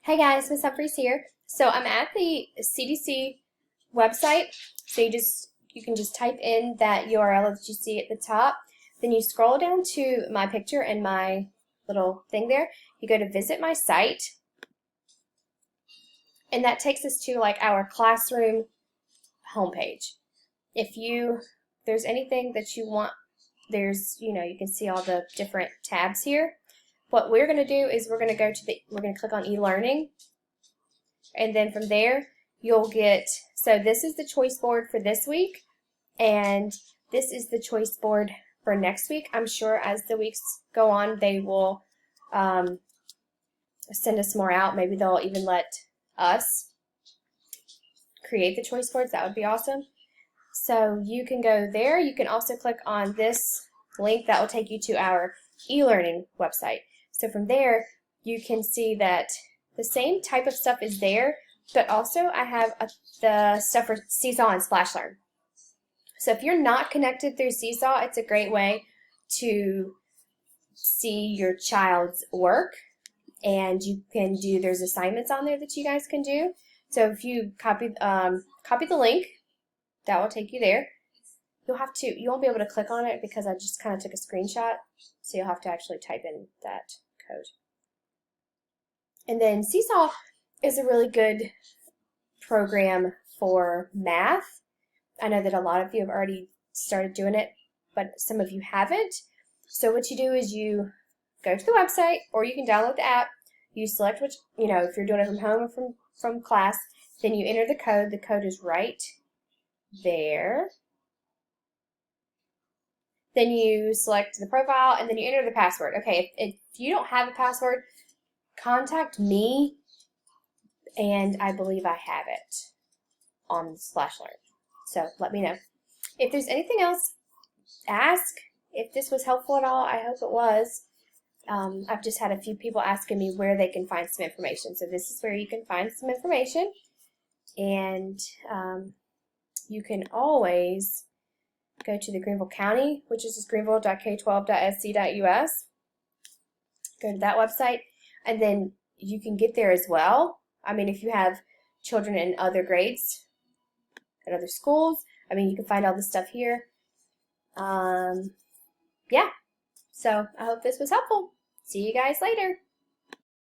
Hey guys, Miss Humphries here. So I'm at the CDC website. So you can just type in that URL that you see at the top. Then you scroll down to my picture and my little thing there. You go to visit my site. And that takes us to like our classroom homepage. If there's anything that you want, you can see all the different tabs here. What we're going to do is we're going to click on e-learning, and then from there you'll get, so this is the choice board for this week, and this is the choice board for next week. I'm sure as the weeks go on they will send us more out. Maybe they'll even let us create the choice boards. That would be awesome. So you can go there. You can also click on this link that will take you to our e-learning website. So from there, you can see that the same type of stuff is there, but also I have the stuff for Seesaw and SplashLearn. So if you're not connected through Seesaw, it's a great way to see your child's work, and there's assignments on there that you guys can do. So if you copy the link, that will take you there. You won't be able to click on it because I just kind of took a screenshot, so you'll have to actually type in that code. And then Seesaw is a really good program for math. I know that a lot of you have already started doing it, but some of you haven't. So what you do is you go to the website, or you can download the app. You select which, if you're doing it from home or from class, then you enter the code. The code is right there. Then you select the profile, and then you enter the password. Okay, if you don't have a password, contact me, and I believe I have it on SplashLearn. So let me know. If there's anything else, ask. If this was helpful at all, I hope it was. I've just had a few people asking me where they can find some information. So this is where you can find some information. And you can always go to the Greenville County, which is just greenville.k12.sc.us. Go to that website, and then you can get there as well. I mean, if you have children in other grades at other schools, you can find all this stuff here. Yeah. So I hope this was helpful. See you guys later.